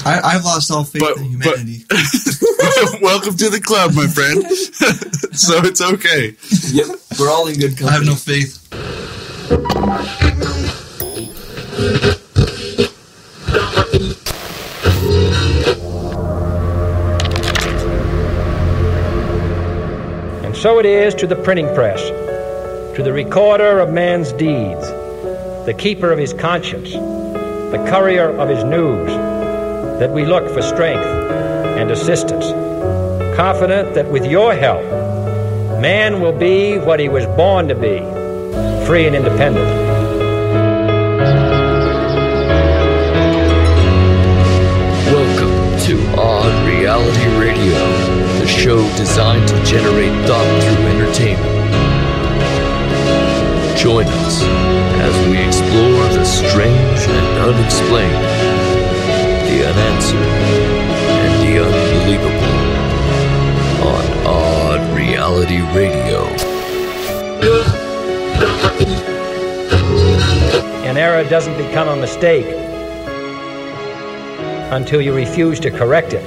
I've lost all faith in humanity. Welcome to the club, my friend. So it's okay. Yep, we're all in good company. I have no faith. And so it is to the printing press, to the recorder of man's deeds, the keeper of his conscience, the courier of his news, that we look for strength and assistance, confident that with your help, man will be what he was born to be, free and independent. Welcome to Odd Reality Radio, the show designed to generate thought through entertainment. Join us as we explore the strange and unexplained, the unanswered, and the unbelievable on Odd Reality Radio. An error doesn't become a mistake until you refuse to correct it.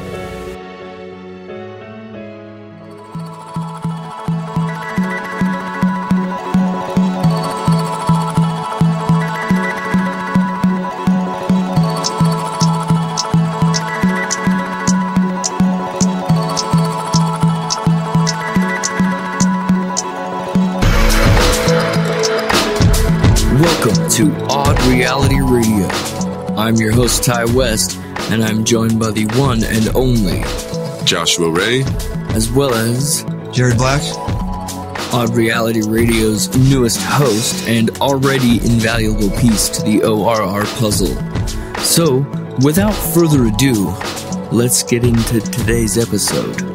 Welcome to Odd Reality Radio. I'm your host, Ty West, and I'm joined by the one and only Joshua Ray, as well as Jared Black. Odd Reality Radio's newest host and already invaluable piece to the ORR puzzle. So, without further ado, let's get into today's episode.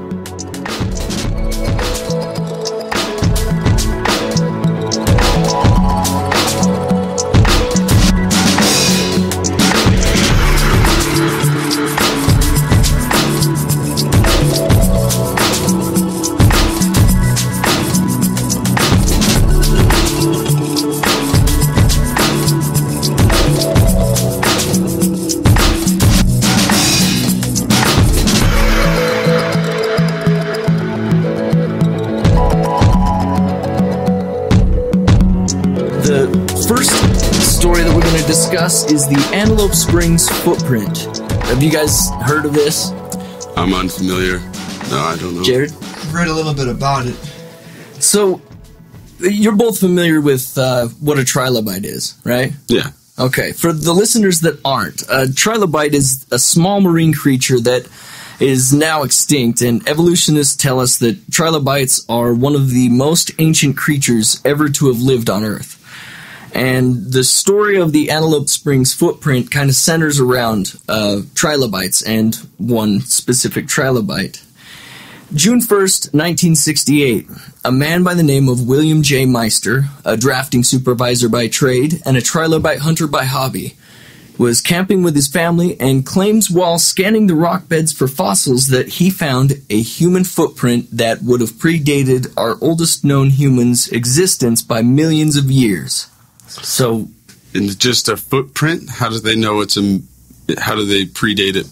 Is the Antelope Springs Footprint. Have you guys heard of this? I'm unfamiliar. No, I don't know. Jared? I've read a little bit about it. So, you're both familiar with what a trilobite is, right? Yeah. Okay, for the listeners that aren't, a trilobite is a small marine creature that is now extinct, and evolutionists tell us that trilobites are one of the most ancient creatures ever to have lived on Earth. And the story of the Antelope Springs Footprint kind of centers around trilobites and one specific trilobite. June 1st, 1968, a man by the name of William J. Meister, a drafting supervisor by trade and a trilobite hunter by hobby, was camping with his family and claims while scanning the rock beds for fossils that he found a human footprint that would have predated our oldest known human's existence by millions of years. So, and just a footprint? How do they know how do they predate it?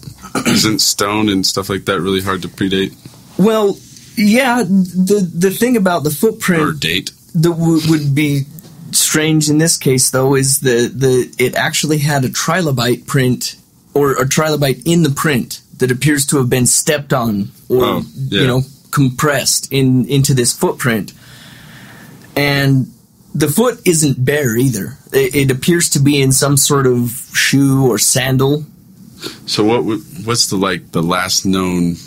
Isn't stone and stuff like that really hard to predate? Well, yeah, the thing about the footprint or date that would be strange in this case, though, is it actually had a trilobite print, or a trilobite in the print that appears to have been stepped on or compressed into this footprint. And the foot isn't bare either. It appears to be in some sort of shoe or sandal. So what's the last known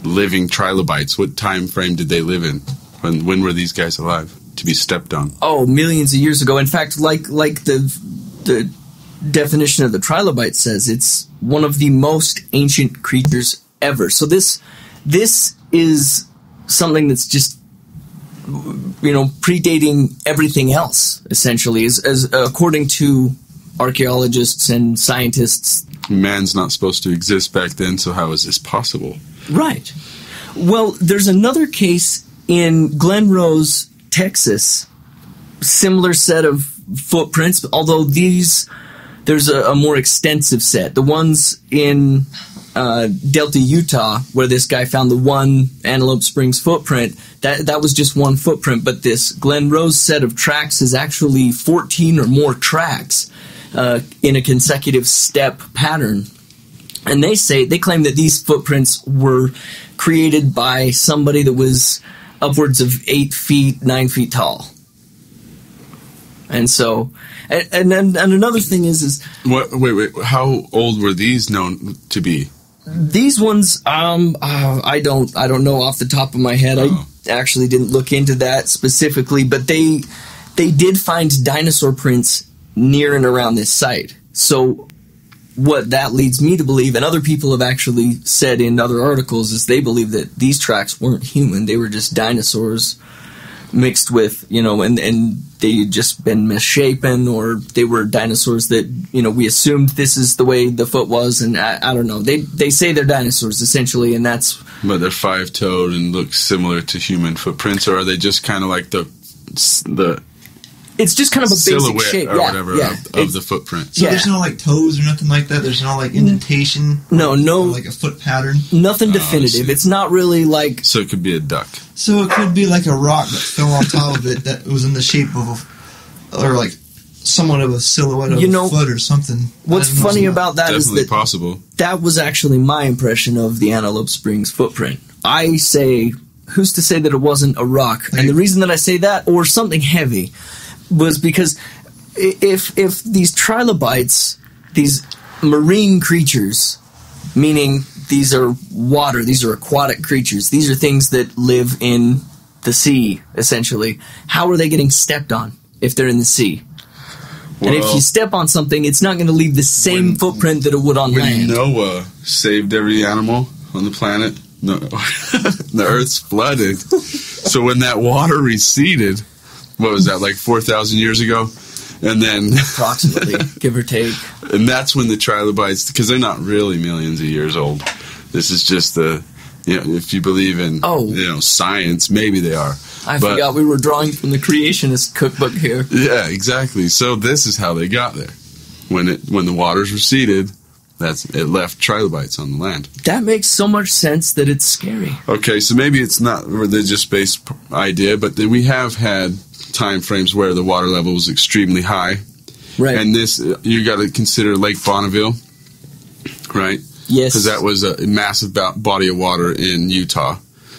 living trilobites? What time frame did they live in? When were these guys alive to be stepped on? Oh, millions of years ago. In fact, like the definition of the trilobite says, it's one of the most ancient creatures ever. So this is something that's just predating everything else, essentially, as according to archaeologists and scientists. Man's not supposed to exist back then, so how is this possible? Right. Well, there's another case in Glen Rose, Texas, similar set of footprints, although these there's a more extensive set. The ones in Delta, Utah, where this guy found the one Antelope Springs footprint, that was just one footprint, but this Glen Rose set of tracks is actually 14 or more tracks in a consecutive step pattern. And they claim that these footprints were created by somebody that was upwards of 8 feet, 9 feet tall. And so, and another thing is what? Wait, how old were these known to be? These ones, I don't know off the top of my head. I actually didn't look into that specifically, but they did find dinosaur prints near and around this site. So what that leads me to believe, and other people have actually said in other articles, is they believe that these tracks weren't human. They were just dinosaurs mixed with, and they had just been misshapen, or they were dinosaurs that, we assumed this is the way the foot was, and I don't know. They say they're dinosaurs, essentially, and that's... But they're five-toed and look similar to human footprints, or are they just kind of like the it's just kind of a silhouette basic shape, or whatever of the footprint. So there's no like toes or nothing like that? There's no like indentation? No. Like a foot pattern? Nothing definitive. It's not really like... So it could be a duck. So it could be like a rock that fell on top of it that was in the shape of or like somewhat of a silhouette of a foot or something. What's funny about that is definitely that possible. That was actually my impression of the Antelope Springs footprint. I say, who's to say that it wasn't a rock? And the reason that I say that, or something heavy, was because if these trilobites, these marine creatures, meaning these are water, these are aquatic creatures, these are things that live in the sea, essentially, how are they getting stepped on if they're in the sea? Well, and if you step on something, it's not going to leave the same footprint that it would on land. When Noah saved every animal on the planet, the earth's flooded. So when that water receded, what was that, like 4,000 years ago? And then... Approximately, give or take. And that's when the trilobites, because they're not really millions of years old. This is just if you believe in science, maybe they are. I forgot we were drawing from the creationist cookbook here. Yeah, exactly. So this is how they got there. When the waters receded, it left trilobites on the land. That makes so much sense that it's scary. Okay, so maybe it's not a religious-based idea, but we have had time frames where the water level was extremely high. Right. And this, you got to consider Lake Bonneville, right? Yes. Because that was a massive body of water in Utah.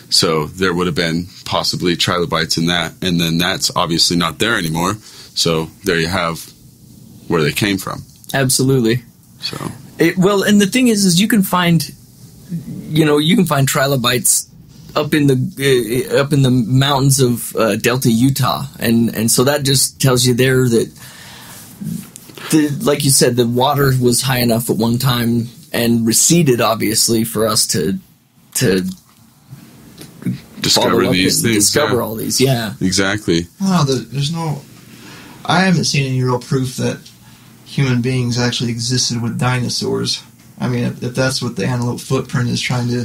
So there would have been possibly trilobites in that, and then that's obviously not there anymore. So there you have where they came from. Absolutely. So and the thing is you can find trilobites up in the mountains of Delta, Utah, and so that just tells you there that like you said, the water was high enough at one time and receded, obviously, for us to discover these things. Discover all these, yeah. Exactly. Well, there's no... I haven't seen any real proof that human beings actually existed with dinosaurs. I mean, if that's what the antelope footprint is trying to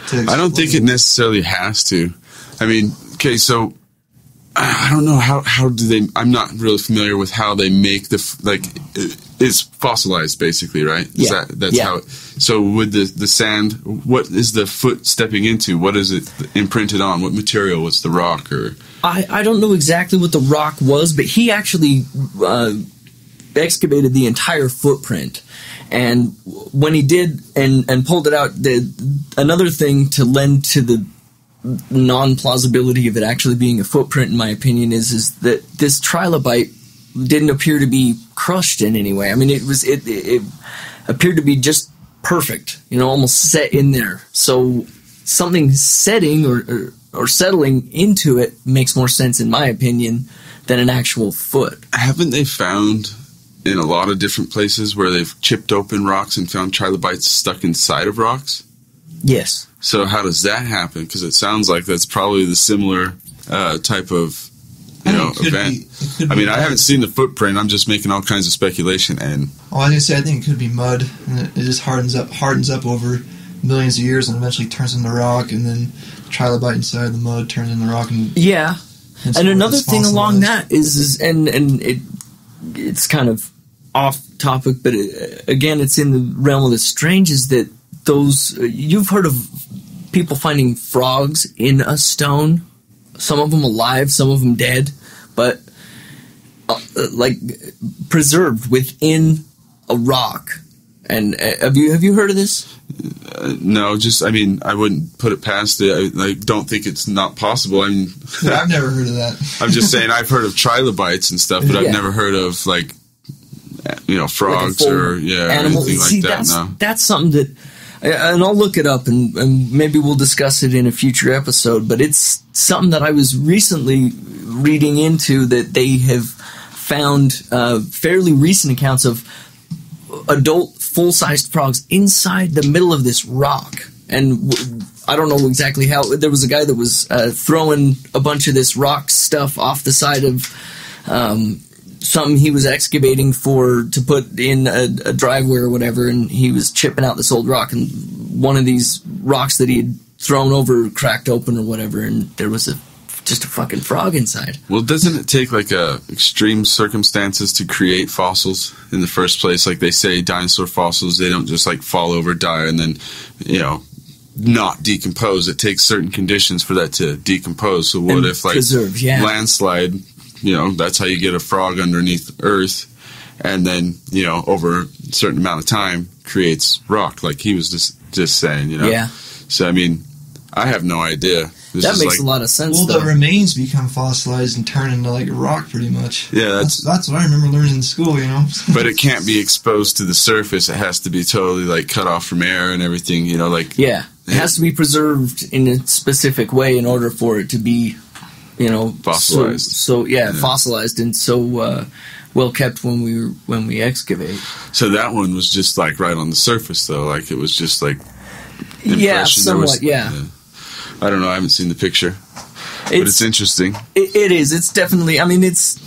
explain. I don't think it necessarily has to. I mean, okay, so... I don't know how do they... I'm not really familiar with how they make it's fossilized, basically, right? Yeah. That's how... So with the sand, what is the foot stepping into? What is it imprinted on? What material? What's the rock? Or I don't know exactly what the rock was, but he actually excavated the entire footprint. And when he did and pulled it out, another thing to lend to the non-plausibility of it actually being a footprint, in my opinion, is that this trilobite didn't appear to be crushed in any way. I mean, it appeared to be just perfect, almost set in there. So something setting or settling into it makes more sense, in my opinion, than an actual foot. Haven't they found in a lot of different places where they've chipped open rocks and found trilobites stuck inside of rocks? Yes. So how does that happen? Because it sounds like that's probably the similar type of event. I haven't seen the footprint. I'm just making all kinds of speculation. And I was gonna say, I think it could be mud, and it just hardens up over millions of years, and eventually turns into rock, and then the trilobite inside the mud turns into rock. And another thing along that is it's kind of off topic, but again, it's in the realm of the strange, is that those, you've heard of people finding frogs in a stone, some of them alive, some of them dead, but like preserved within a rock. And have you heard of this? No, I wouldn't put it past it. I don't think it's not possible. I mean, I've never heard of that. I'm just saying I've heard of trilobites and stuff, but I've never heard of frogs like or animal. anything See, like that. No. That's something that, and I'll look it up and maybe we'll discuss it in a future episode. But it's something that I was recently reading into, that they have found fairly recent accounts of adult full-sized frogs inside the middle of this rock. And I don't know exactly how. There was a guy that was throwing a bunch of this rock stuff off the side of something he was excavating to put in a driveway or whatever, and he was chipping out this old rock, and one of these rocks that he had thrown over cracked open or whatever, and there was just a fucking frog inside. Well, doesn't it take extreme circumstances to create fossils in the first place? Like they say, dinosaur fossils, they don't just fall over, die, and then not decompose. It takes certain conditions for that to decompose. So what if preserve, landslide? That's how you get a frog underneath Earth, and then over a certain amount of time creates rock, like he was just saying. Yeah. So I mean, I have no idea. That makes a lot of sense. Well, the remains become fossilized and turn into a rock, pretty much. Yeah, that's what I remember learning in school. But it can't be exposed to the surface. It has to be totally cut off from air and everything. Yeah, it has to be preserved in a specific way in order for it to be, fossilized. So fossilized and so well kept when we excavate. So that one was just right on the surface, though. It was just somewhat. I don't know. I haven't seen the picture, but it's interesting. It is. It's definitely. I mean, it's.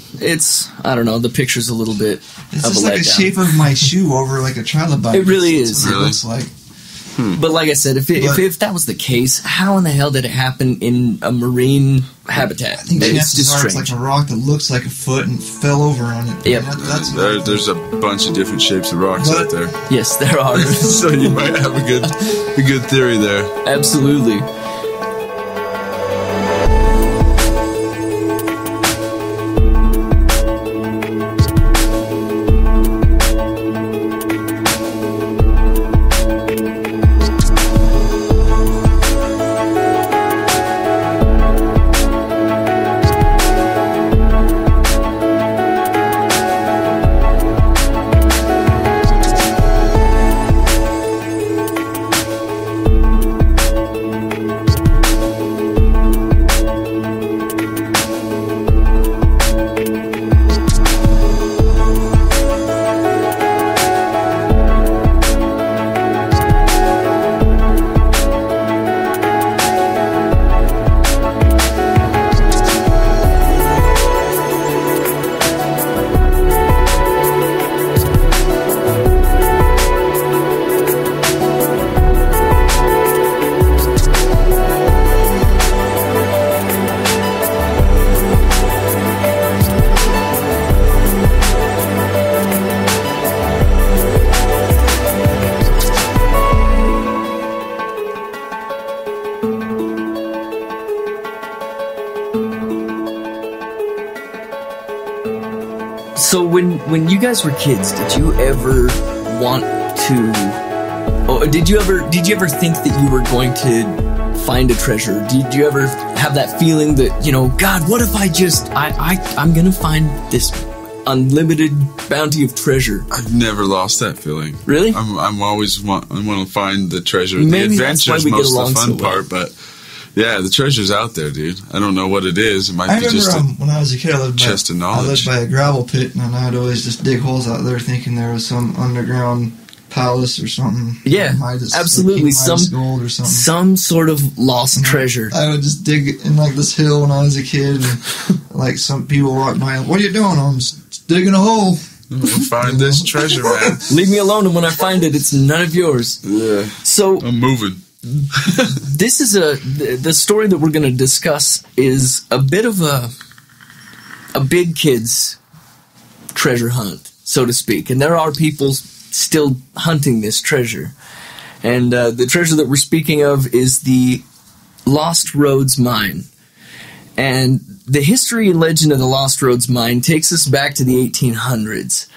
I don't know. The picture's a little bit. It's just like a shape of my shoe over a trilobite. It really is. It looks like. But like I said, if that was the case, how in the hell did it happen in a marine habitat? I think chances are it's like a rock that looks like a foot and fell over on it. Yep. There's a bunch of different shapes of rocks out there. Yes, there are. So you might have a good theory there. Absolutely. So when you guys were kids, did you ever want to? Or did you ever think that you were going to find a treasure? Did you ever have that feeling that God, what if I'm gonna find this unlimited bounty of treasure? I've never lost that feeling. Really? I'm always want to find the treasure. Maybe the adventure's most of the fun part, well. but. Yeah, the treasure's out there, dude. I don't know what it is. It might be just when I was a kid, I lived chest of knowledge. I lived by a gravel pit, and I'd always just dig holes out there thinking there was some underground palace or something. Yeah, absolutely. Gold or something. Some sort of lost treasure. I would just dig in this hill when I was a kid, and some people walk by, what are you doing? I'm just digging a hole. Find this treasure, man. Leave me alone, and when I find it, it's none of yours. Yeah. So I'm moving. This is the story that we're going to discuss is a bit of a big kid's treasure hunt. so to speak. And there are people still hunting this treasure. And the treasure that we're speaking of is the Lost Rhoades Mine. And the history and legend of the Lost Rhoades Mine takes us back to the 1800s.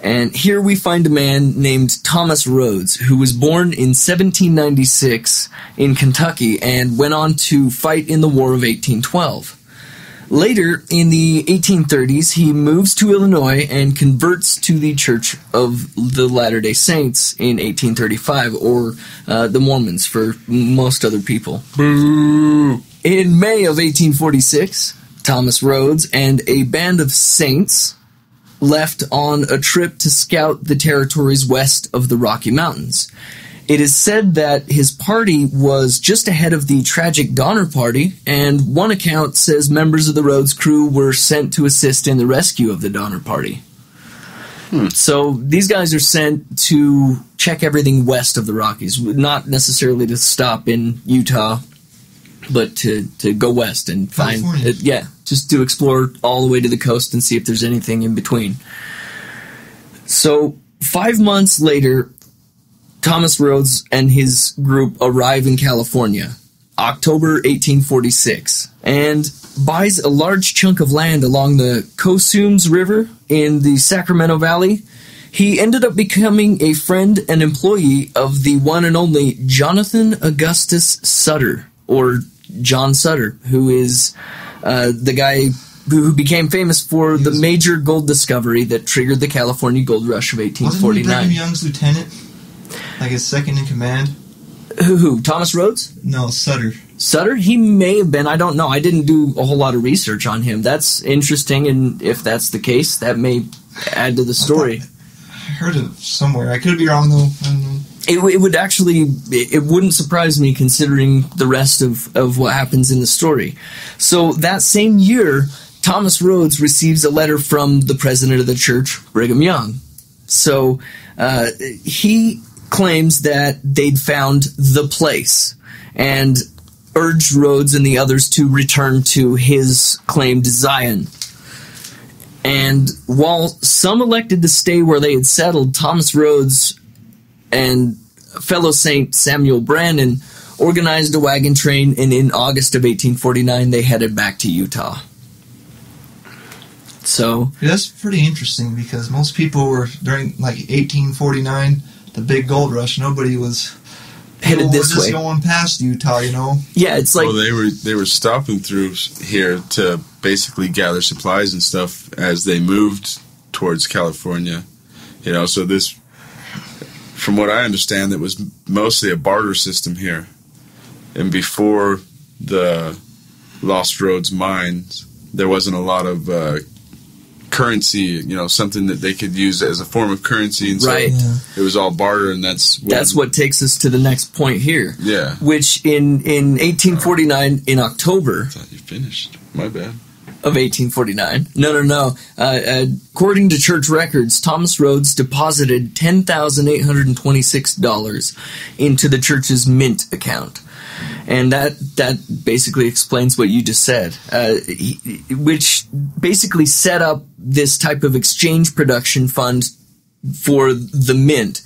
And here we find a man named Thomas Rhoades, who was born in 1796 in Kentucky and went on to fight in the War of 1812. Later, in the 1830s, he moves to Illinois and converts to the Church of the Latter-day Saints in 1835, or the Mormons for most other people. Boo! In May of 1846, Thomas Rhoades and a band of saints left on a trip to scout the territories west of the Rocky Mountains. It is said that his party was just ahead of the tragic Donner Party, and one account says members of the Rhoades crew were sent to assist in the rescue of the Donner Party. So these guys are sent to check everything west of the Rockies, not necessarily to stop in Utah, but to go west and find, just to explore all the way to the coast and see if there's anything in between. So 5 months later, Thomas Rhoades and his group arrive in California, October 1846, and buys a large chunk of land along the Cosumnes River in the Sacramento Valley. He ended up becoming a friend and employee of the one and only Jonathan Augustus Sutter, or John Sutter, who is the guy who became famous for the major gold discovery that triggered the California Gold Rush of 1849. Wasn't he Brigham Young's lieutenant? Like his second in command? Who? Thomas Rhoades? No, Sutter. Sutter? He may have been. I don't know. I didn't do a whole lot of research on him. That's interesting, and if that's the case, that may add to the story. I heard it somewhere. I could be wrong, though. I don't know. It would actually, it wouldn't surprise me considering the rest of what happens in the story. So that same year, Thomas Rhoades receives a letter from the president of the church, Brigham Young. So he claims that they'd found the place and urged Rhoades and the others to return to his claimed Zion. And while some elected to stay where they had settled, Thomas Rhoades and fellow Saint Samuel Brandon organized a wagon train, and in August of 1849 they headed back to Utah. So that's pretty interesting, because most people were, during like 1849, the big gold rush, nobody was headed this way. Just going past Utah, you know. Yeah, it's like, well, they were stopping through here to basically gather supplies and stuff as they moved towards California. You know, so this, from what I understand, it was mostly a barter system here. And before the Lost Rhoades mines, there wasn't a lot of currency, you know, something that they could use as a form of currency. And so it was all barter, and that's what takes us to the next point here. Yeah. Which in 1849, in October... I thought you finished. My bad. Of 1849. No. According to church records, Thomas Rhoades deposited $10,826 into the church's mint account. And that basically explains what you just said, which basically set up this type of exchange production fund for the mint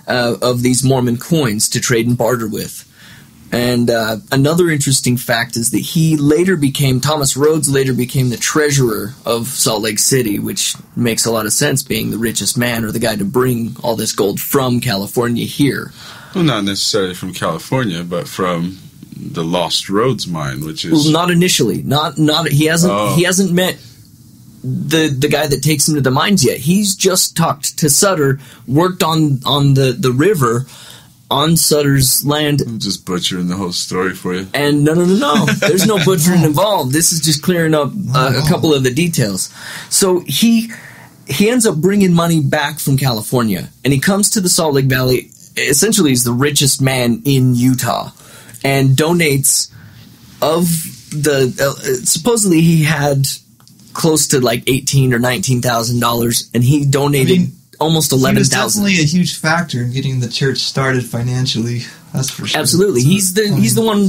of these Mormon coins to trade and barter with. And another interesting fact is that Thomas Rhoades later became the treasurer of Salt Lake City, which makes a lot of sense, being the richest man or the guy to bring all this gold from California here. Well, not necessarily from California, but from the Lost Rhoades Mine, which is... Well, not initially. He hasn't met the guy that takes him to the mines yet. He's just talked to Sutter, worked on the river on Sutter's land. I'm just butchering the whole story for you. And no. There's no butchering involved. This is just clearing up a couple of the details. So he ends up bringing money back from California, and he comes to the Salt Lake Valley. Essentially, he's the richest man in Utah, and donates supposedly he had close to like $18,000 or $19,000, and he donated almost $11,000. He was definitely a huge factor in getting the church started financially. That's for sure. Absolutely, he's the one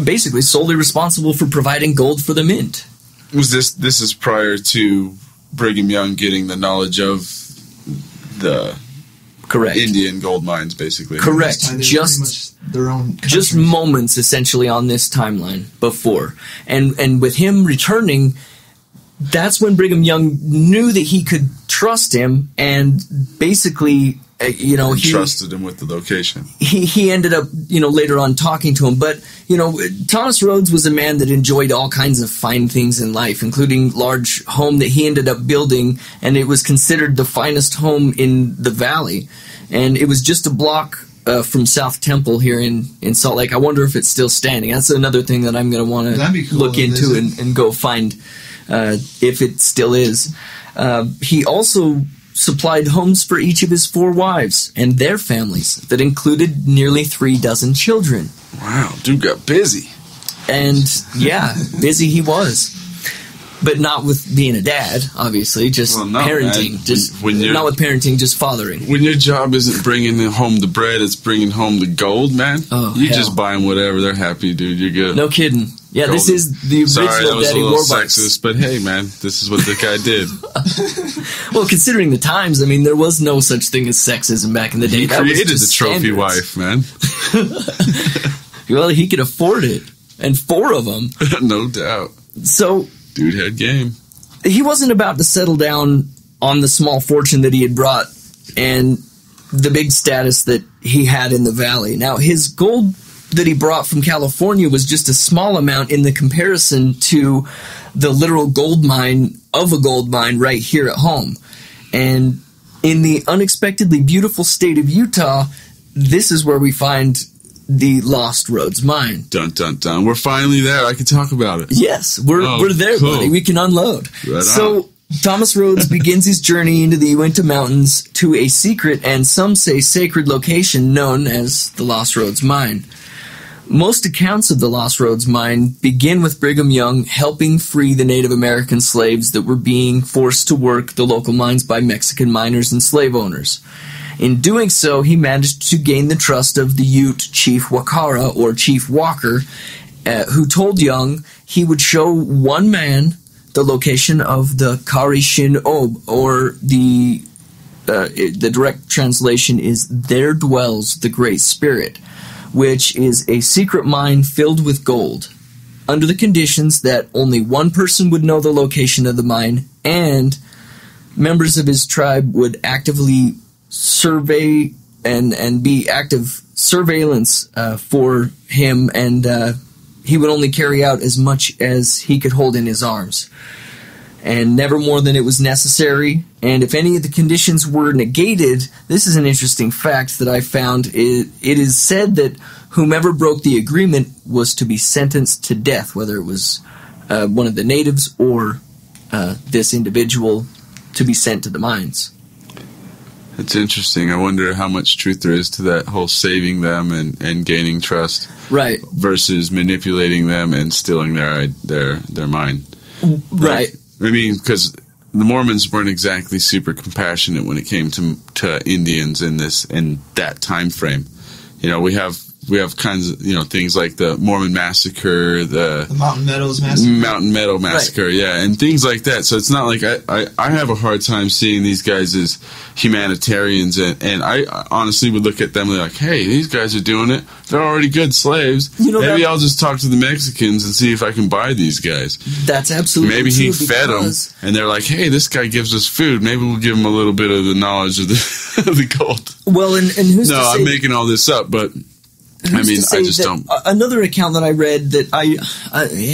basically solely responsible for providing gold for the mint. Was this is prior to Brigham Young getting the knowledge of the Correct. Indian gold mines, basically. Correct. Just their own countries. Just moments, essentially, on this timeline before. And with him returning, that's when Brigham Young knew that he could trust him, and basically, he trusted him with the location. He ended up, later on talking to him. But, Thomas Rhoades was a man that enjoyed all kinds of fine things in life, including large home that he ended up building, and it was considered the finest home in the valley. And it was just a block from South Temple here in Salt Lake. I wonder if it's still standing. That's another thing that I'm going to want to look into and go find if it still is. He also supplied homes for each of his 4 wives and their families that included nearly 36 children. Wow, dude got busy. And, yeah, busy he was. But not with being a dad, obviously, just parenting. Man. Just when not with parenting, just fathering. When your job isn't bringing home the bread, it's bringing home the gold, man. Oh, you just buy them whatever. They're happy, dude. You're good. No kidding. Yeah, Gold. This is the original Sorry, that was Daddy a little Warbucks. sexist, but hey, man, this is what the guy did. Well, considering the times, I mean, there was no such thing as sexism back in the day. He That was created just the trophy standards. wife, man. Well, he could afford it, and 4 of them. No doubt. So, dude had game. He wasn't about to settle down on the small fortune that he had brought and the big status that he had in the valley. Now, his gold that he brought from California was just a small amount in the comparison to the literal gold mine of a gold mine right here at home. And in the unexpectedly beautiful state of Utah, this is where we find the Lost Rhoades Mine. Dun, dun, dun. We're finally there. I can talk about it. Yes, we're there, cool. buddy. We can unload. Right so, on. Thomas Rhoades begins his journey into the Uinta Mountains to a secret and some say sacred location known as the Lost Rhoades Mine. Most accounts of the Lost Rhoades Mine begin with Brigham Young helping free the Native American slaves that were being forced to work the local mines by Mexican miners and slave owners. In doing so, he managed to gain the trust of the Ute Chief Wakara, or Chief Walker, who told Young he would show one man the location of the Kari Shin Ob, or the direct translation is "There dwells the Great Spirit," which is a secret mine filled with gold, under the conditions that only one person would know the location of the mine, and members of his tribe would actively survey and be active surveillance for him, and he would only carry out as much as he could hold in his arms, and never more than it was necessary. And if any of the conditions were negated, this is an interesting fact that I found. It is said that whomever broke the agreement was to be sentenced to death, whether it was one of the natives or this individual to be sent to the mines. It's interesting. I wonder how much truth there is to that whole saving them and gaining trust, right? Versus manipulating them and stealing their mind, right? I mean, because the Mormons weren't exactly super compassionate when it came to Indians in that time frame. You know, we have kinds of things like the Mormon Massacre, the Mountain Meadows Massacre, Mountain Meadow Massacre, right. Yeah, and things like that. So it's not like I have a hard time seeing these guys as humanitarians, and I honestly would look at them like, hey, these guys are doing it. They're already good slaves. Maybe I'll just talk to the Mexicans and see if I can buy these guys. That's absolutely Maybe true. He fed them, and they're like, hey, this guy gives us food. Maybe we'll give him a little bit of the knowledge of the gold. Well, and who's no, to say I'm making all this up, but I mean, I just don't. Another account that I read that I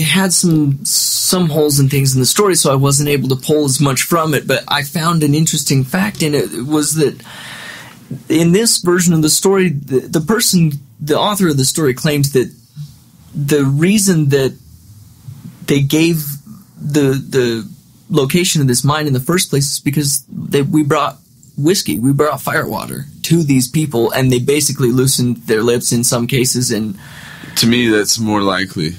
had some holes and things in the story, so I wasn't able to pull as much from it. But I found an interesting fact in it was that in this version of the story, the author of the story claimed that the reason that they gave the location of this mine in the first place is because we brought whiskey, we brought firewater to these people, and they basically loosened their lips in some cases. And to me, that's more likely.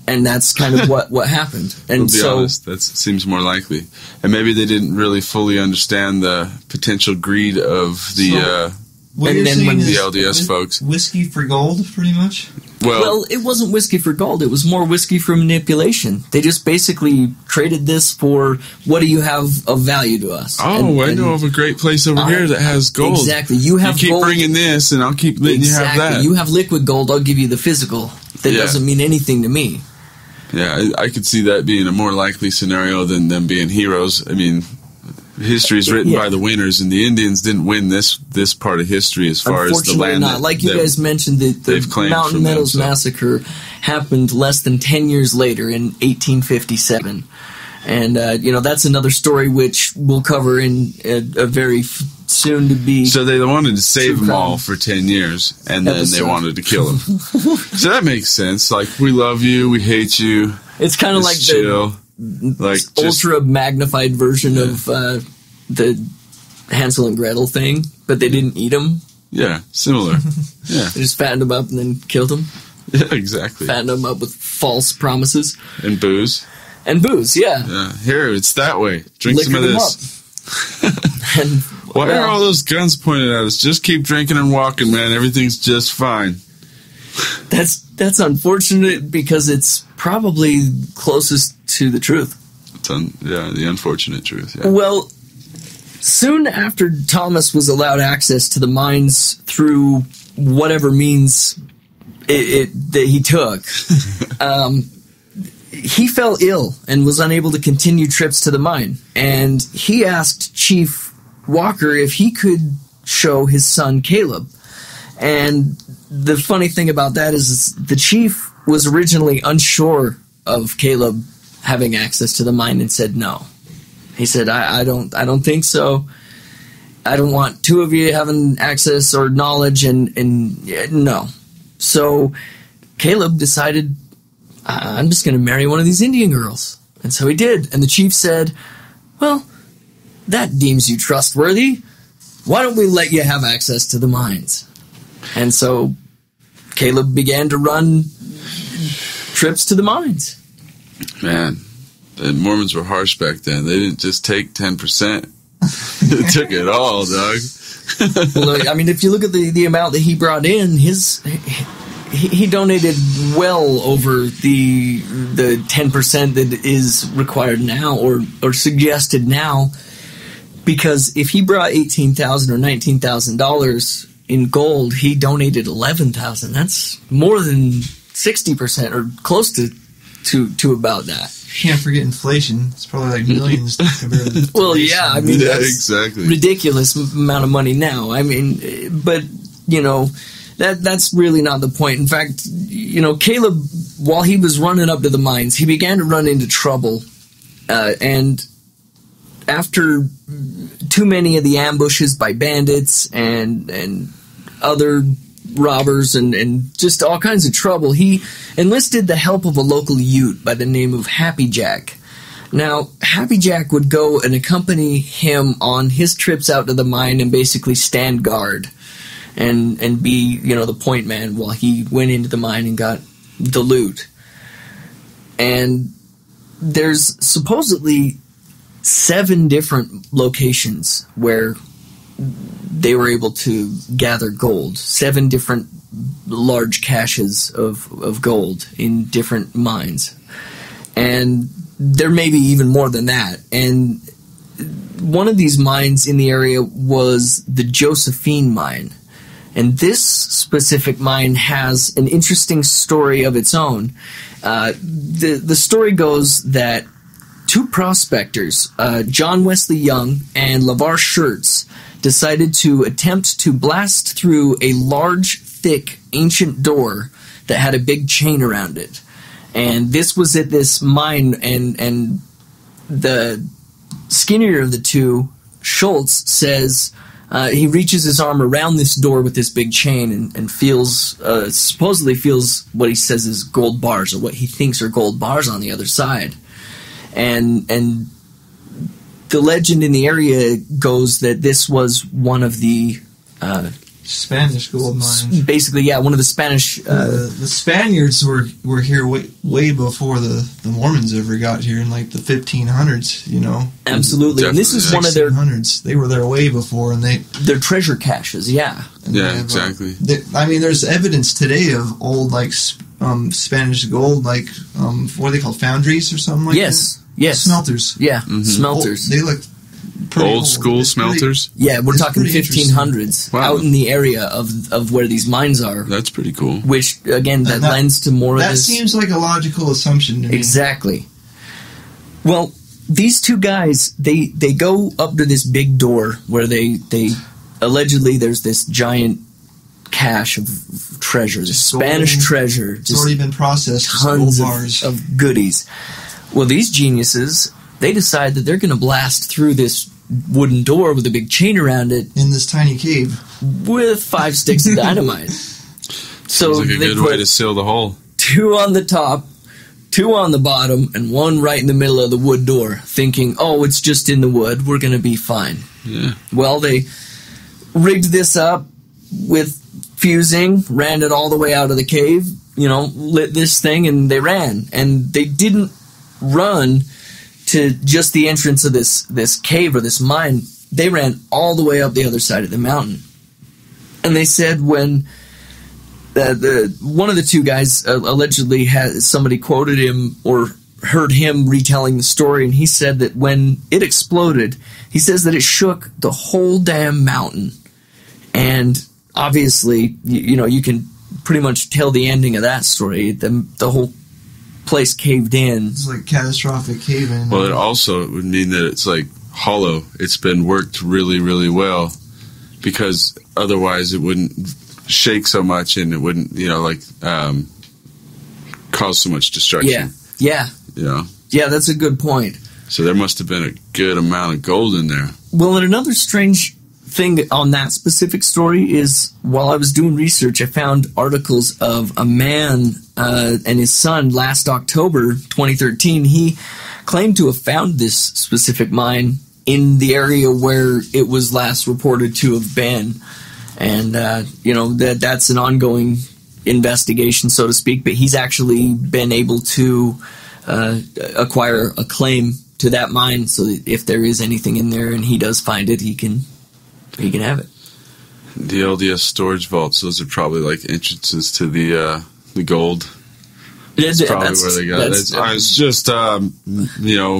And that's kind of what happened. And I'll be honest, that seems more likely. And maybe they didn't really fully understand the potential greed of the LDS folks. Whiskey for gold, pretty much? Well, it wasn't whiskey for gold. It was more whiskey for manipulation. They just basically traded this for, what do you have of value to us? Oh, I know of a great place over here that has gold. Exactly. You keep gold. Bringing this, and I'll keep letting you have that. You have liquid gold, I'll give you the physical. That doesn't mean anything to me. Yeah, I could see that being a more likely scenario than them being heroes. I mean, history is written by the winners, and the Indians didn't win this part of history as far as the land. Not. Like you guys mentioned, the Mountain Meadows Massacre happened less than 10 years later in 1857. And, that's another story which we'll cover in a very soon-to-be... So they wanted to save them all for 10 years, and then they wanted to kill them. So that makes sense. Like, we love you, we hate you. It's kind of like chill. Ultra magnified version of the Hansel and Gretel thing, but they didn't eat them. Yeah, similar. Yeah, they just fattened them up and then killed them. Yeah, exactly. Fattened them up with false promises and booze. Yeah. Here, it's that way. Drink Liquor some of this. And, why are all those guns pointed at us? Just keep drinking and walking, man. Everything's just fine. That's unfortunate because it's probably closest to the truth. The unfortunate truth. Yeah. Well, soon after Thomas was allowed access to the mines through whatever means that he took, he fell ill and was unable to continue trips to the mine. And he asked Chief Walker if he could show his son Caleb. And the funny thing about that is the chief was originally unsure of Caleb having access to the mine and said no. He said, I don't think so. I don't want two of you having access or knowledge and no. So Caleb decided, I'm just going to marry one of these Indian girls. And so he did. And the chief said, well, that deems you trustworthy. Why don't we let you have access to the mines? And so Caleb began to run trips to the mines. Man, the Mormons were harsh back then. They didn't just take 10%. They took it all, dog. Well, I mean, if you look at the amount that he brought in, he donated well over the 10% that is required now or suggested now. Because if he brought $18,000 or $19,000 in gold, he donated $11,000. That's more than 60% or close to about that. Can't forget inflation. It's probably like millions compared to well, yeah, I mean, that's exactly ridiculous amount of money now. I mean, but that's really not the point. In fact, Caleb, while he was running up to the mines, he began to run into trouble, and after too many of the ambushes by bandits and other robbers and just all kinds of trouble, he enlisted the help of a local Ute by the name of Happy Jack. Now, Happy Jack would go and accompany him on his trips out to the mine and basically stand guard and be, the point man while he went into the mine and got the loot. And there's supposedly 7 different locations where they were able to gather gold. 7 different large caches of gold in different mines. And there may be even more than that. And one of these mines in the area was the Josephine mine. And this specific mine has an interesting story of its own. The story goes that 2 prospectors, John Wesley Young and LeVar Schertz, decided to attempt to blast through a large, thick, ancient door that had a big chain around it. And this was at this mine, and the skinnier of the two, Schultz, says he reaches his arm around this door with this big chain and feels, supposedly feels what he says is gold bars, or what he thinks are gold bars on the other side. And the legend in the area goes that this was one of the Spanish gold mine. Basically, yeah, one of the Spanish... the Spaniards were here way before the Mormons ever got here in like the 1500s, you know. Absolutely. Definitely, And this is one of their... 1600s. They were there way before, and their treasure caches, yeah. Yeah, exactly. There's evidence today of old, like, Spanish gold, like, what are they called, foundries or something like that? Yes. Smelters. Yeah, smelters. They look pretty Old school It's smelters? Yeah, we're it's talking pretty 1500s, Wow. out in the area of where these mines are. That's pretty cool. Which, again, that lends to more of That this... seems like a logical assumption to me. Exactly. Well, these two guys, they go up to this big door where they allegedly there's this giant cache of treasure, this Spanish treasure. It's already been processed. Tons Gold bars. of goodies. Well, these geniuses, they decide that they're going to blast through this wooden door with a big chain around it in this tiny cave with 5 sticks of dynamite. So Sounds like a they good put way to seal the hole. 2 on the top, 2 on the bottom, and 1 right in the middle of the wood door, thinking, oh, it's just in the wood, we're going to be fine. Yeah. Well, they rigged this up with fusing, ran it all the way out of the cave, lit this thing, and they ran. And they didn't run to just the entrance of this cave or this mine. They ran all the way up the other side of the mountain. And they said when one of the 2 guys allegedly had somebody quoted him or heard him retelling the story, and he said that when it exploded, he says that it shook the whole damn mountain. And obviously, you can pretty much tell the ending of that story. The whole place caved in. It's like catastrophic cave-in. Well, it also would mean that it's like hollow. It's been worked really, really well, because otherwise it wouldn't shake so much, and it wouldn't, cause so much destruction. Yeah. Yeah, that's a good point. So there must have been a good amount of gold in there. Well, and another strange thing on that specific story is, while I was doing research, I found articles of a man and his son last October 2013. He claimed to have found this specific mine in the area where it was last reported to have been. And, that's an ongoing investigation, so to speak, but he's actually been able to acquire a claim to that mine, so that if there is anything in there and he does find it, he can have it. The LDS storage vaults, those are probably like entrances to the gold. That's probably where they got it. It's just,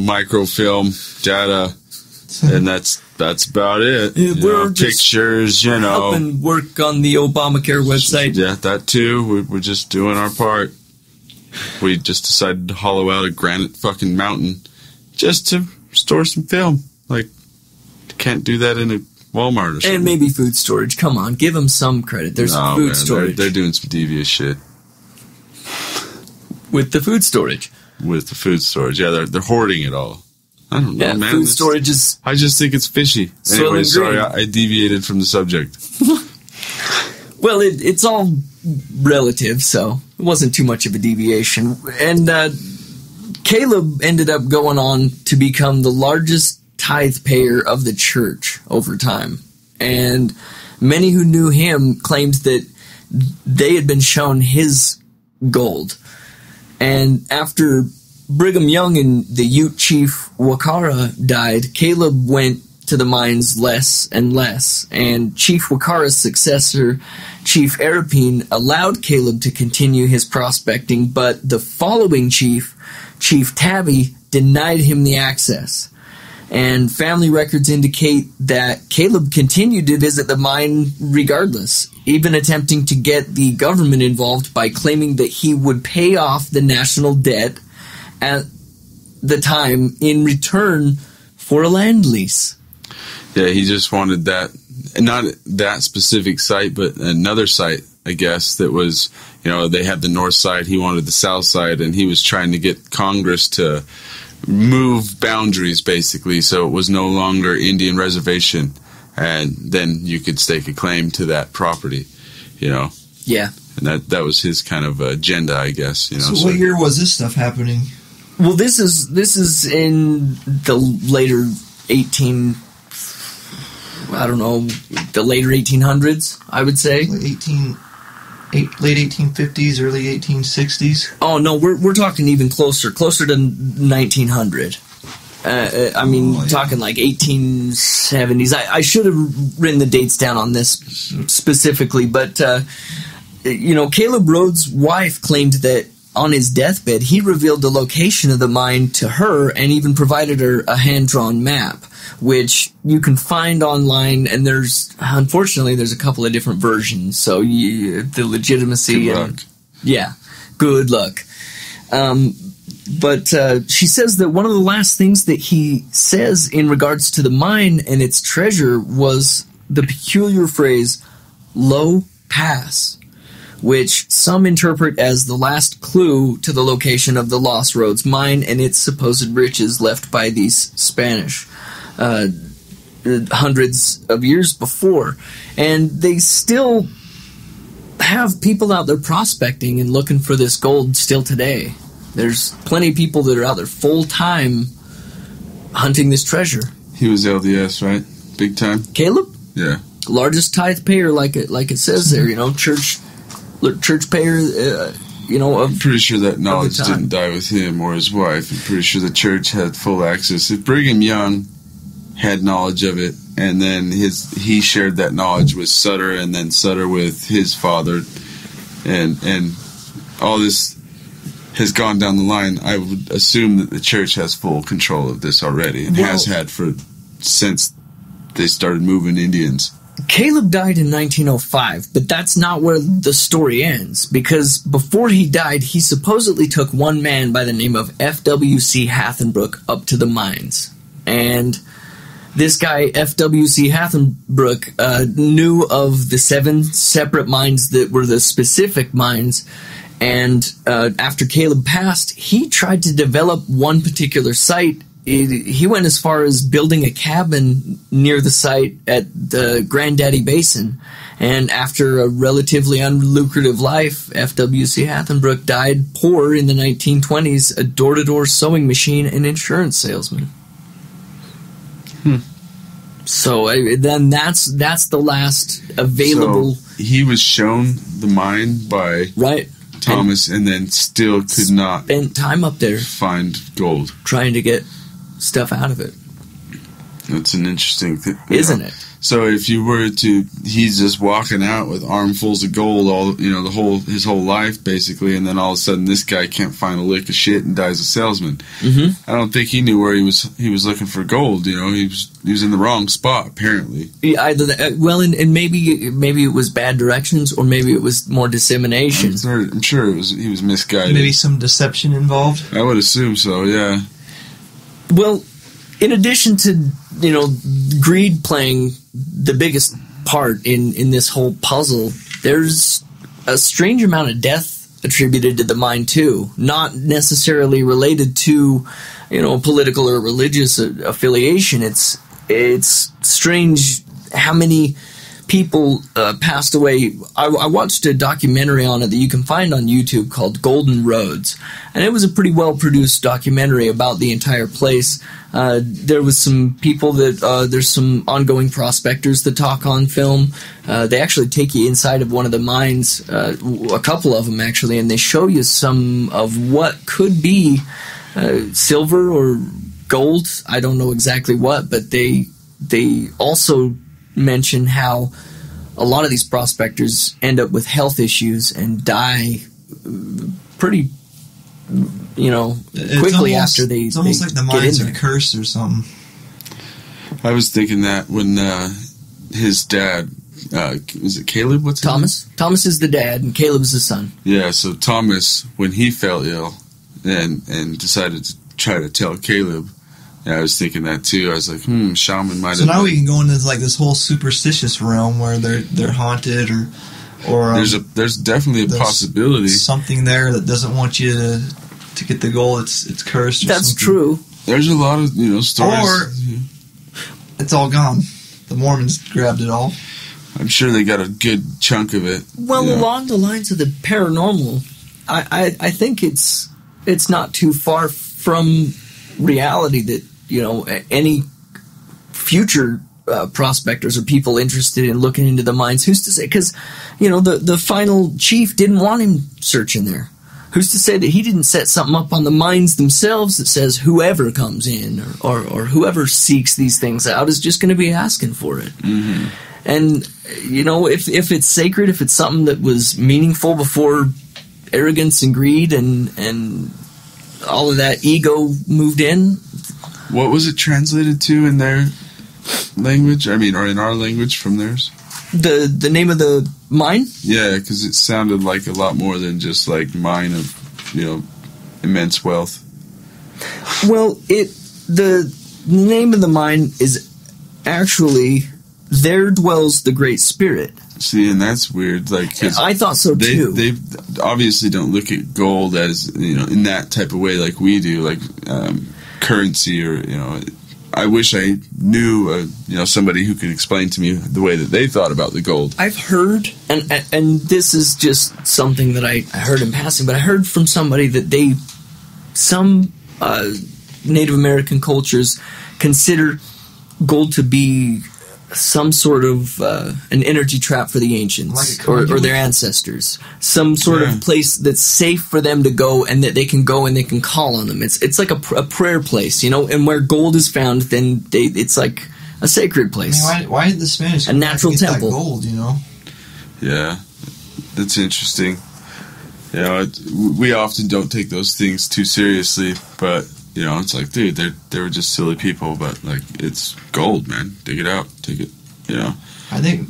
microfilm data, and that's about it. We're pictures, helping work on the Obamacare website. Yeah, that too. We're just doing our part. We just decided to hollow out a granite fucking mountain just to store some film. Like, can't do that in a Walmart or something. And maybe food storage. Come on, give them some credit. There's food storage. They're doing some devious shit. With the food storage. Yeah, they're hoarding it all. I don't know, man. Food storage is... I just think it's fishy. Anyway, sorry, I deviated from the subject. Well, it's all relative, so it wasn't too much of a deviation. And Caleb ended up going on to become the largest tithe payer of the church over time. And many who knew him claimed that they had been shown his gold. And after Brigham Young and the Ute chief Wakara died, Caleb went to the mines less and less, and Chief Wakara's successor, Chief Arapine, allowed Caleb to continue his prospecting, but the following chief, Chief Tabby, denied him the access. And family records indicate that Caleb continued to visit the mine regardless, even attempting to get the government involved by claiming that he would pay off the national debt at the time in return for a land lease. Yeah, he just wanted that, not that specific site, but another site, I guess, that was, they had the north side, he wanted the south side, and he was trying to get Congress to move boundaries, basically, so it was no longer Indian reservation, and then you could stake a claim to that property, Yeah. And that was his kind of agenda, I guess, So what year was this stuff happening? Well, this is in the later I don't know, the later 1800s, I would say. Late 1850s, early 1860s. Oh no, we're talking even closer to 1900. Talking like 1870s. I should have written the dates down on this specifically, but Caleb Rhoades' wife claimed that on his deathbed he revealed the location of the mine to her and even provided her a hand-drawn map, which you can find online, and unfortunately there's a couple of different versions, so the legitimacy good luck. But she says that one of the last things that he says in regards to the mine and its treasure was the peculiar phrase "low pass," which some interpret as the last clue to the location of the Lost Rhoades Mine and its supposed riches left by these Spanish hundreds of years before. And they still have people out there prospecting and looking for this gold still today. There's plenty of people that are out there full-time hunting this treasure. He was LDS, right? Big time? Caleb? Yeah. Largest tithe payer, like it says there, church payer, I'm pretty sure that knowledge didn't die with him or his wife. I'm pretty sure the church had full access. If Brigham Young had knowledge of it, and then he shared that knowledge with Sutter, and then Sutter with his father, and all this has gone down the line, I would assume that the church has full control of this already, and has had since they started moving Indians. Caleb died in 1905, but that's not where the story ends, because before he died, he supposedly took one man by the name of F.W.C. Hathenbrook up to the mines. And this guy, F.W.C. Hathenbrook, knew of the 7 separate mines that were the specific mines. And after Caleb passed, he tried to develop one particular site. He went as far as building a cabin near the site at the Granddaddy Basin. And after a relatively unlucrative life, F.W.C. Hathenbrook died poor in the 1920s, a door-to-door sewing machine and insurance salesman. So then that's the last available... So he was shown the mine by... Right. Thomas, and then still could not spend time up there find gold, trying to get stuff out of it. That's an interesting thing, isn't it? So if you were to, he's just walking out with armfuls of gold, his whole life basically, and then all of a sudden this guy can't find a lick of shit and dies a salesman. Mm-hmm. I don't think he knew where he was looking for gold. He was in the wrong spot apparently. Yeah, either and maybe it was bad directions, or maybe it was more dissemination. I'm sure he was misguided. Maybe some deception involved. I would assume so. Yeah. Well, in addition to greed playing the biggest part in this whole puzzle, there's a strange amount of death attributed to the mine too, not necessarily related to political or religious affiliation. It's strange how many people passed away. I watched a documentary on it that you can find on YouTube called Golden Roads, and it was a pretty well-produced documentary about the entire place. There was some people that there's some ongoing prospectors that talk on film. They actually take you inside of one of the mines, a couple of them actually, and they show you some of what could be silver or gold. I don't know exactly what, but they also mention how a lot of these prospectors end up with health issues and die pretty, quickly after they. It's almost like the mines are cursed or something. I was thinking that when his dad, was it Caleb? What's his Thomas? name? Thomas is the dad, and Caleb's the son. Yeah, so Thomas, when he fell ill and decided to try to tell Caleb. Yeah, I was thinking that too. I was like, shaman might have... So now we can go into like this whole superstitious realm where they're haunted or there's definitely a possibility. Something there that doesn't want you to get the gold. It's cursed or That's something. True. There's a lot of, stories. Or it's all gone. The Mormons grabbed it all. I'm sure they got a good chunk of it. Well, along the lines of the paranormal, I think it's not too far from reality that any future prospectors or people interested in looking into the mines. Who's to say? Because, the final chief didn't want him searching there. Who's to say that he didn't set something up on the mines themselves that says whoever comes in or whoever seeks these things out is just going to be asking for it? Mm-hmm. And, if it's sacred, if it's something that was meaningful before arrogance and greed and all of that ego moved in. What was it translated to in their language? I mean, or in our language from theirs? The name of the mine? Yeah, because it sounded like a lot more than just like mine of, immense wealth. Well, the name of the mine is actually "There Dwells the Great Spirit." See, and that's weird. Like, I thought so too. They obviously don't look at gold as in that type of way like we do, like currency or I wish I knew somebody who could explain to me the way that they thought about the gold. I've heard, and this is just something that I heard in passing, but I heard from somebody that some Native American cultures consider gold to be some sort of an energy trap for the ancients or their ancestors. Some sort of place that's safe for them to go and that they can go and they can call on them. It's like a prayer place, and where gold is found, then it's like a sacred place. I mean, why did the Spanish a natural temple? That gold, Yeah, that's interesting. We often don't take those things too seriously, but it's like, dude, they were just silly people, but like, it's gold, man. Dig it out, take it. I think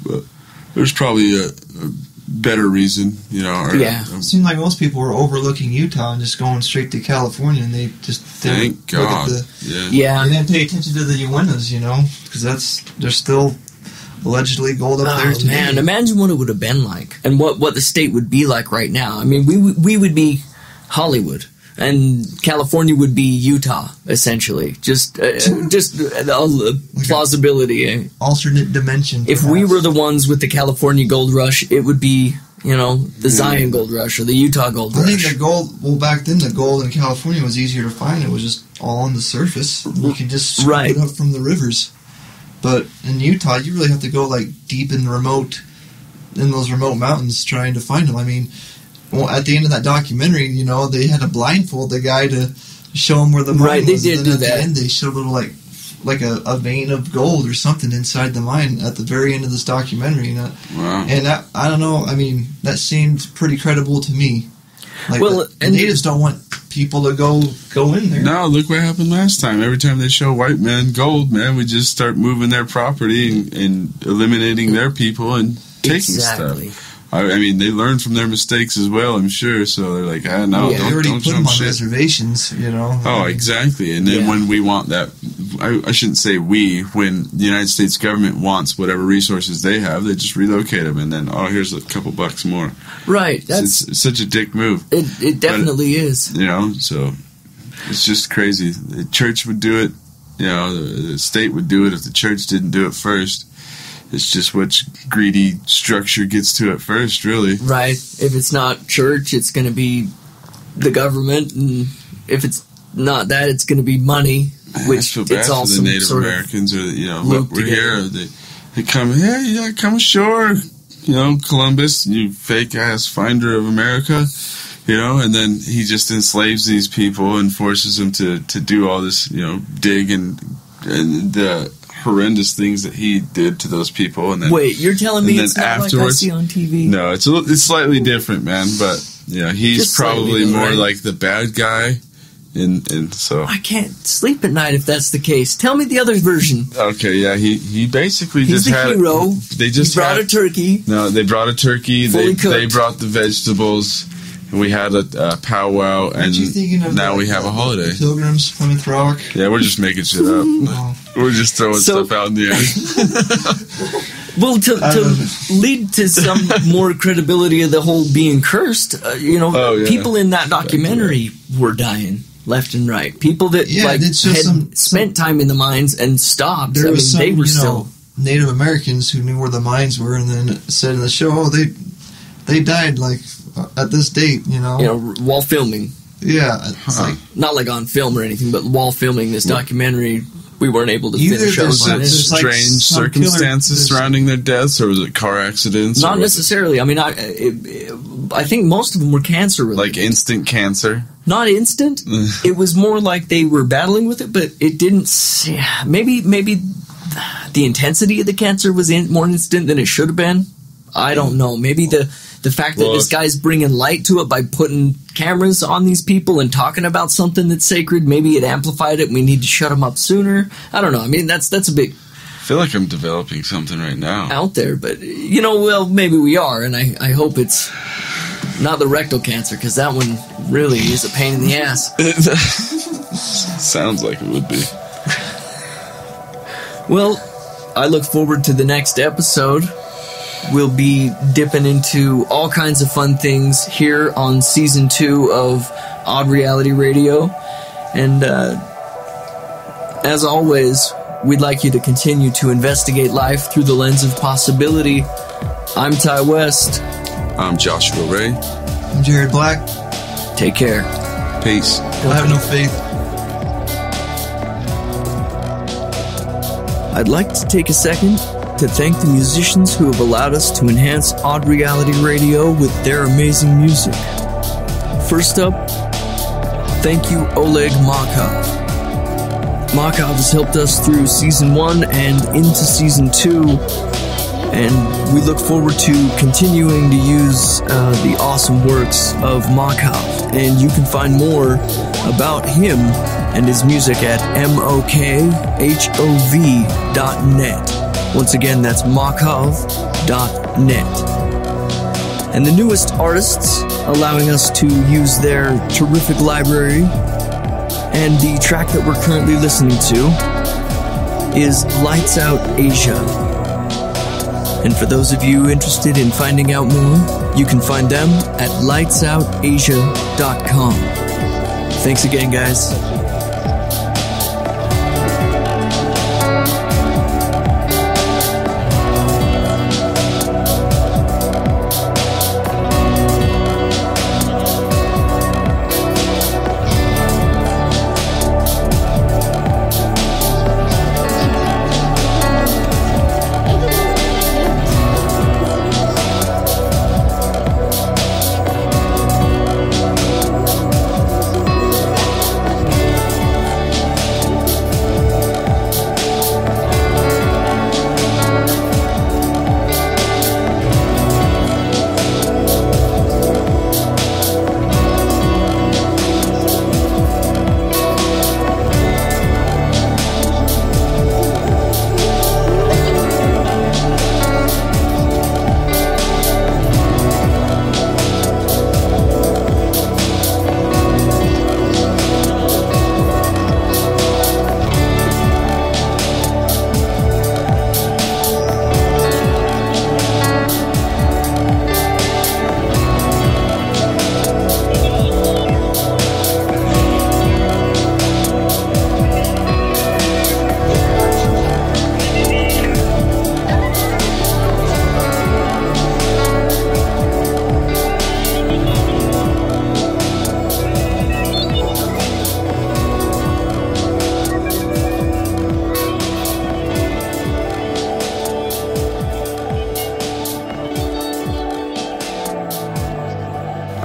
there's probably a better reason, It seemed like most people were overlooking Utah and just going straight to California, and they just didn't thank God. They didn't pay attention to the Uintas, because there's still allegedly gold up there today. Man, imagine what it would have been like, and what the state would be like right now. I mean, we would be Hollywood, and California would be Utah, essentially. Just plausibility. Alternate dimension. If we were the ones with the California gold rush, it would be, the Zion gold rush or the Utah gold rush. I think the gold, back then the gold in California was easier to find. It was just all on the surface. You could just scoop it up from the rivers. But in Utah, you really have to go like deep in those remote mountains trying to find them. I mean, at the end of that documentary, they had to blindfold the guy to show him where the mine was. They did do that. At the end, they showed a little like a vein of gold or something inside the mine at the very end of this documentary. Wow. And I don't know. I mean, that seemed pretty credible to me. Like, the natives don't want people to go in there. No, look what happened last time. Every time they show white men gold, man, we just start moving their property and eliminating their people and taking stuff. I mean, they learn from their mistakes as well, I'm sure. So they're like, no, they already put them on reservations, Oh, exactly. And then when we want that, I shouldn't say we, when the United States government wants whatever resources they have, they just relocate them. And then, here's a couple bucks more. Right. It's such a dick move. It definitely is. So it's just crazy. The church would do it. The state would do it if the church didn't do it first. It's just which greedy structure gets to it first, really. Right. If it's not church, it's going to be the government, and if it's not that, it's going to be which I feel bad for the Native Americans, or we're here. They come, hey, come ashore, Columbus, you fake ass finder of America, and then he just enslaves these people and forces them to do all this, dig and the horrendous things that he did to those people. And then, wait, you're telling me it's not like I see on TV? No, it's slightly different, man. But he's just probably more like the bad guy, and so I can't sleep at night if that's the case. Tell me the other version. Okay, yeah, he basically he's just had the hero. They just brought a turkey. No, they brought a turkey. They brought the vegetables. We had a powwow, and now we have a holiday. The Pilgrims, Plymouth Rock. Yeah, we're just making shit up. We're just throwing stuff out in the air. Well, to lead to some more credibility of the whole being cursed, people in that documentary were dying left and right. People that had spent time in the mines and stopped. There was they were still Native Americans who knew where the mines were, and then it said in the show, they died at this date, while filming. Yeah, it's not like on film or anything, but while filming this documentary, we weren't able to Either finish there's up on it. there's like Strange some circumstances killer- surrounding their deaths, or was it car accidents? Not or was necessarily. I mean, I think most of them were cancer it related. like instant cancer. Not instant. It was more like they were battling with it, but it didn't. Maybe the intensity of the cancer was more instant than it should have been. I don't know. Maybe the fact that this guy's bringing light to it by putting cameras on these people and talking about something that's sacred, maybe it amplified it and we need to shut them up sooner. I don't know. I mean, that's a bit I feel like I'm developing something right now. out there, but, well, maybe we are, and I hope it's not the rectal cancer, because that one really is a pain in the ass. Sounds like it would be. Well, I look forward to the next episode. We'll be dipping into all kinds of fun things here on Season 2 of Odd Reality Radio. And as always, we'd like you to continue to investigate life through the lens of possibility. I'm Ty West. I'm Joshua Ray. I'm Jared Black. Take care. Peace. I have no faith. I'd like to take a second to thank the musicians who have allowed us to enhance Odd Reality Radio with their amazing music. First up, thank you Oleg Markov. Markov has helped us through Season 1 and into Season 2, and we look forward to continuing to use the awesome works of Markov. And you can find more about him and his music at mokhov.net. Once again, that's markov.net. And the newest artists allowing us to use their terrific library, and the track that we're currently listening to is Lights Out Asia. And for those of you interested in finding out more, you can find them at lightsoutasia.com. Thanks again, guys.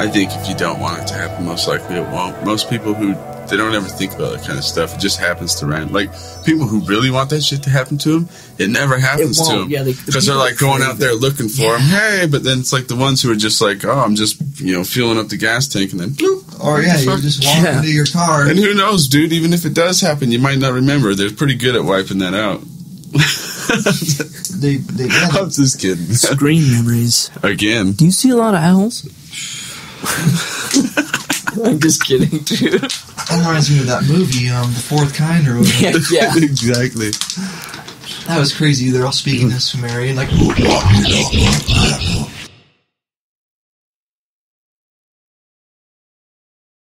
I think if you don't want it to happen, most likely it won't. Most people they don't ever think about that kind of stuff. It just happens to random. Like, people who really want that shit to happen to them, it never happens to them. Yeah, because they're like going out there looking for them. Hey, but then it's like the ones who are just like, oh, I'm just, filling up the gas tank, and then bloop. Or yeah, you just walk into your car. And who knows, dude, even if it does happen, you might not remember. They're pretty good at wiping that out. I'm just kidding. Screen memories. Again. Do you see a lot of owls? I'm just kidding, dude. That reminds me of that movie, The Fourth Kind, or whatever. Yeah. Exactly. That was crazy. They're all speaking this Sumerian, like...